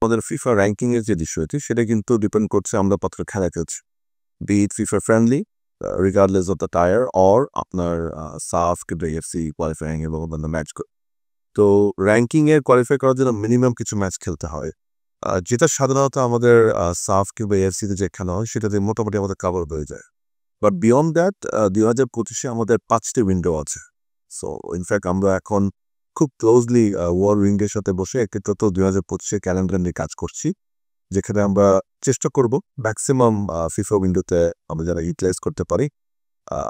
আমাদের FIFA ranking এর যে বিষয়টি সেটা কিন্তু ডিপেন্ড করছে আমরা কতটা খেলা খেলছি, be it FIFA friendly regardless of the tier or আপনার সাফ কিংবা এফসি কোয়ালিফাইং এবং অন্যান্য ম্যাচ। তো র্যাঙ্কিং এর কোয়ালিফাই করার জন্য মিনিমাম কিছু ম্যাচ খেলতে হয়, যেটা সাধারণত আমাদের সাফ কিংবা এফসিতে যে খেলা হয় সেটাতে মোটামুটি আমাদের কাভার হয়ে যায়। বাট বিয়ন্ড দ্যাট 2025-এ আমাদের 5টি উইন্ডো আছে। সো ইনফ্যাক্ট আমরা এখন খুব ক্লোজলি ওয়ার্ল্ড উইন্ডোর সাথে বসে একত্রিত 2025-এর ক্যালেন্ডার নিয়ে কাজ করছি, যেখানে আমরা চেষ্টা করব ম্যাক্সিমাম ফিফা উইন্ডোতে আমরা যারা ইউটিলাইজ করতে পারি।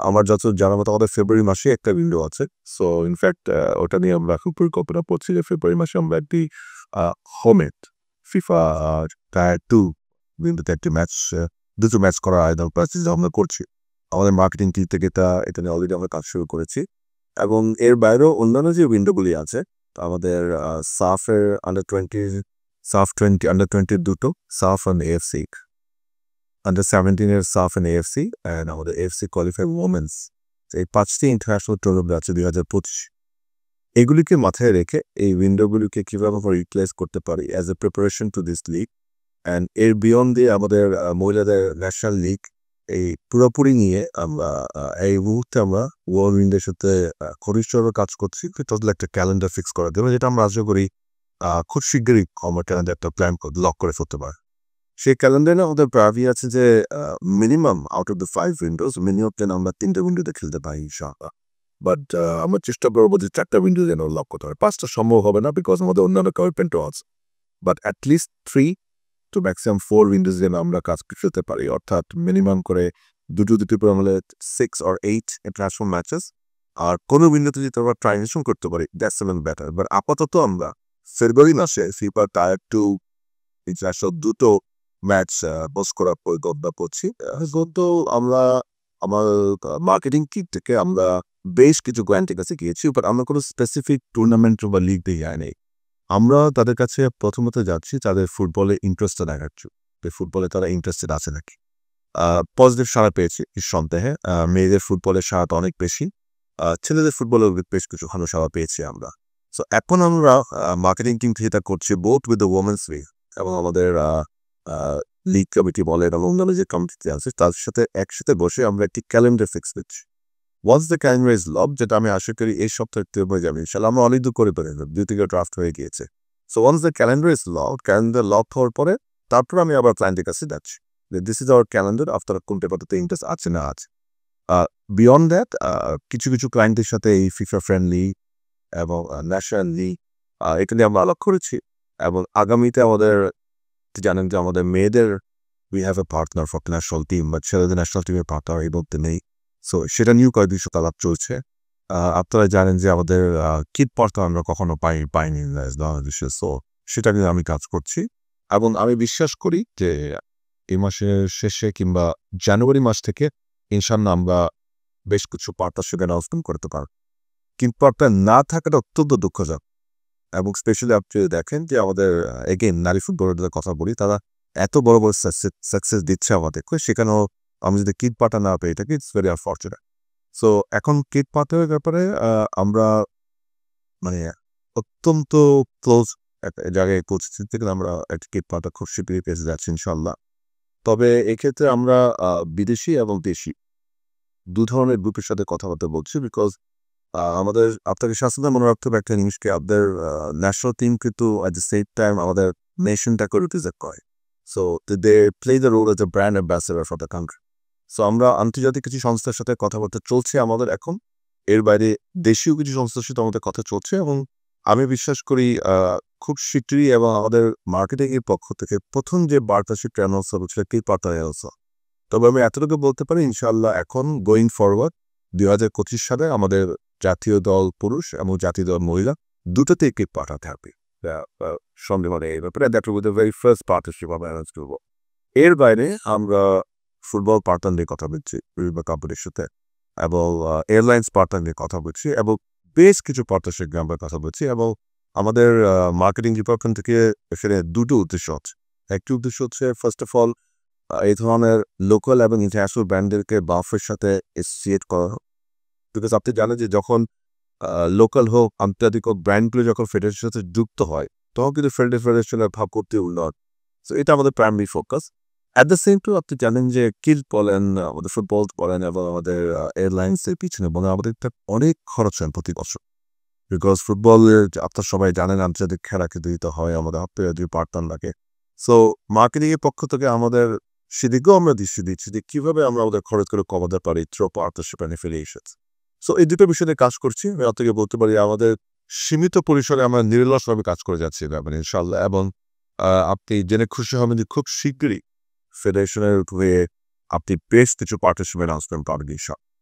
আমার যত জানার মতো আমাদের ফেব্রুয়ারি মাসে একটা উইন্ডো আছে। সো ইনফ্যাক্ট ওটা নিয়ে আমরা খুব পরিকল্পনা করছি যে ফেব্রুয়ারি মাসে আমরা একটি হোমেড ফিফা টায়ার 2 উইন্ডোতে একটি ম্যাচ, দুটো ম্যাচ করার আয়োজন চেষ্টা আমরা করছি। আমাদের মার্কেটিং টিম থেকে এটা নিয়ে অলরেডি আমরা কাজ শুরু করেছি। এবং এর বাইরেও অন্যান্য যে উইন্ডোগুলি আছে আমাদের সাফের আন্ডার 20, সাফ 20 আন্ডার 20 দুটো, সাফ অ্যান্ড এএফসি, আন্ডার 17-এর সাফ অ্যান্ড এএফসি অ্যান্ড আমাদের এএফসি কোয়ালিফাই ওমেন্স, এই 5টি ইন্টারন্যাশনাল টুর্নামেন্ট আছে 2025। এগুলিকে মাথায় রেখে এই উইন্ডোগুলিকে কীভাবে আমরা ইউটিলাইজ করতে পারি as a preparation to this league and এর বিয়ন্ড দিয়ে আমাদের মহিলাদের ন্যাশনাল লিগ এই পুরোপুরি নিয়ে আমরা এই মুহূর্তে আমরা ওয়ার্ল্ড উইন্ডোর সাথে ঘনিষ্ঠভাবে কাজ করছি। টোটাল একটা ক্যালেন্ডার ফিক্স করা দেবে, যেটা আমরা আশা করি খুব শীঘ্রই আমার ক্যালেন্ডার একটা প্ল্যান লক করে ফেলতে পারে। সেই ক্যালেন্ডারে আমাদের প্রাভি আছে যে minimum out of the 5 Windows minimum যেন আমরা 3টে উইন্ডোতে খেলতে পারি ইনশাআল্লাহ। বাট আমরা চেষ্টা করবো যে 4টা উইন্ডো যেন লক করতে পারে। 5টা সম্ভব হবে না বিকজ আমাদের অন্যান্য কমিটমেন্টও আছে, but at least 3 to maximum 4 windows যেন আমরা কাজ করতে পারি, অর্থাৎ মিনিমাম করে দুটো পর আমরা 6 or 8 ইন্টারন্যাশনাল ম্যাচেস, আর কোনো উইন্ডোতে যদি আমরা ট্রানজিশন করতে পারি দ্যাটস ইভেন বেটার। বাট আপাতত আমরা ফেব্রুয়ারি মাসে ফিফা টায়ার 2 ইন্টারন্যাশনাল দুটো ম্যাচ পোস্ট করার পরিকল্পনা করছি। তো আমরা আমার মার্কেটিং কিট থেকে আমরা বেশ কিছু ক্লায়েন্টের কাছে গিয়েছি, বাট আমরা কোনো স্পেসিফিক টুর্নামেন্ট বা লিগ দিয়ে যাইনি। আমরা তাদের কাছে প্রথমত যাচ্ছি তাদের ফুটবলে ইন্টারেস্টটা দেখাচ্ছি, ফুটবলে তারা ইন্টারেস্টেড আছে নাকি। পজিটিভ সাড়া পেয়েছি নিঃসন্দেহে। মেয়েদের ফুটবলের সাড়াটা অনেক বেশি, ছেলেদের ফুটবলেও বেশ কিছু ভালো সাড়া পেয়েছি আমরা। সো এখন আমরা মার্কেটিং টিম থেকে যেটা করছি both with the women's league এবং আমাদের লিগ কমিটি বলেন এবং অন্যান্য যে কমিটি আছে তাদের সাথে একসাথে বসে আমরা একটি ক্যালেন্ডার ফিক্স দিচ্ছি। Once the calendar is lock, যেটা আমি আশা করি এই সপ্তাহে হয়ে যাবে ইনশাআল্লাহ। আমরা অনেক দূর করে পেলাম, 2 ড্রাফট হয়ে গিয়েছে। So once the calendar is lock, calendar lock হওয়ার পরে তারপর আমি আবার ক্লায়েন্টের কাছে যাচ্ছি দিস ইজ আওয়ার ক্যালেন্ডার, আপনারা কোনটা পাতাতে ইন্টারেস্ট আছে না আছে। বিয়ন্ড দ্যাট কিছু ক্লায়েন্টের সাথে এই ফিফা ফ্রেন্ডলি এবং ন্যাশনাল লিগ এটা নিয়ে আমরা আলাপ করেছি। এবং আগামীতে আমাদের জানেন যে আমাদের মেয়েদের we have a partner for national team, বা ছেলেদের ন্যাশনাল টিমের পার্টনার এই বলতে নেই। সো সেটা নিয়েও কয়েকদিন সাথে আলাপ চলছে। আপনারা জানেন যে আমাদের কিট পার্টনার আমরা কখনো পাইনি বাংলাদেশে। সো সেটা নিয়ে আমি কাজ করছি এবং আমি বিশ্বাস করি যে এই মাসের শেষে কিংবা জানুয়ারি মাস থেকে ইনশাআল্লাহ আমরা বেশ কিছু পার্টনারশিপ অ্যানাউন্সমেন্ট করতে পারব। কিট পার্টনার না থাকাটা অত্যন্ত দুঃখজনক এবং স্পেশালি আপনি দেখেন যে আমাদের এগেইন নারী ফুটবলারদের কথা বলি, তারা এত বড় সাকসেস দিচ্ছে আমাদেরকে, সেখানেও আমি যদি কিট পার্টনার না পেয়ে থাকি ইটস ভেরি আনফর্চুনেট। সো এখন কিট পার্টনারের ব্যাপারে আমরা মানে অত্যন্ত ক্লোজ একটা জায়গায় পৌঁছেছি থেকে আমরা একটা কিট পার্টনার খুব শীঘ্রই পেয়ে যাচ্ছি ইনশাল্লাহ। তবে এক্ষেত্রে আমরা বিদেশি এবং দেশি দু ধরনের গ্রুপের সাথে কথাবার্তা বলছি, বিকজ আমাদের আপনাকে শাসনে মনে রাখতে হবে একটা জিনিসকে, আপনাদের ন্যাশনাল টিম কিন্তু অ্যাট দ্য সেম টাইম আমাদের নেশনটাকে রিপ্রেজেন্ট করে। So they play the role as a brand ambassador for the country. So আমরা আন্তর্জাতিক কিছু সংস্থার সাথে কথাবার্তা চলছে আমাদের এখন, এর বাইরে দেশীয় কিছু সংস্থার সাথে আমাদের কথা চলছে এবং আমি বিশ্বাস করি খুব শীঘ্রই এবং আমাদের মার্কেটিংয়ের পক্ষ থেকে প্রথম যে পার্টনারশিপটা অ্যানাউন্স হবে সেটা কি পার্টনার অ্যানাউন্স। তবে আমি এতটুকু বলতে পারি ইনশাআল্লাহ এখন গোয়িং ফরওয়ার্ড 2025 সালে আমাদের জাতীয় দল পুরুষ এবং জাতীয় দল মহিলা দুটোতেই কিট পার্টনার থাকবে সন্দেহ নেই এই ব্যাপারে। That will be the very first partnership আমরা অ্যানাউন্স করব। এর বাইরে আমরা ফুটবল পার্টনার নিয়ে কথা বলছি বিভিন্ন কোম্পানির সাথে এবং এয়ারলাইন্স পার্টনার নিয়ে কথা বলছি এবং বেশ কিছু পার্টনারশিপ নিয়ে আমরা কথা বলছি এবং আমাদের মার্কেটিং ডিপার্টমেন্ট থেকে এখানে দুটো উদ্দেশ্য আছে। একটি উদ্দেশ্য হচ্ছে ফার্স্ট অফ অল এই ধরনের লোকাল এবং ইন্টারন্যাশনাল ব্র্যান্ডদেরকে বাফের সাথে অ্যাসোসিয়েট করা, বিকজ আপনি জানেন যে যখন লোকাল হোক আন্তর্জাতিক হোক ব্র্যান্ডগুলো যখন ফেডারেশনের সাথে যুক্ত হয় তখন কিন্তু ফেডারেশনের ভাব করতে উন্নত। সো এটা আমাদের primary focus. At the same time আপনি জানেন যে কিল বলেন, আমাদের ফুটবল বলেন এবং আমাদের এয়ারলাইন্সের পিছনে বলেন আমাদের একটা অনেক খরচ হয় প্রতি বছর। বিকজ ফুটবলের আপনার সবাই জানেন আন্তর্জাতিক খেলা কিন্তু দিতে হয়, আমাদের দুই পার্টনার লাগে। সো মার্কেটিং এর পক্ষ থেকে আমাদের সেদিকেও আমরা দৃষ্টি দিচ্ছি যে কিভাবে আমরা আমাদের খরচগুলো কমাতে পারি থ্রু পার্টনারশিপ অ্যান্ড এফিলিয়েশনস। সো এই দুটো বিষয় নিয়ে কাজ করছি। আমি আপনাকে বলতে পারি আমাদের সীমিত পরিসরে আমরা নিরলসভাবে কাজ করে যাচ্ছি মানে ইনশাআল্লাহ। এবং আপনি জেনে খুশি হবেন যে খুব শিগগিরই ফেডারেশনের হয়ে আপনি বেশ কিছু পার্টনারশিপ অ্যানাউন্সমেন্ট পাবেন ইনশাআল্লাহ।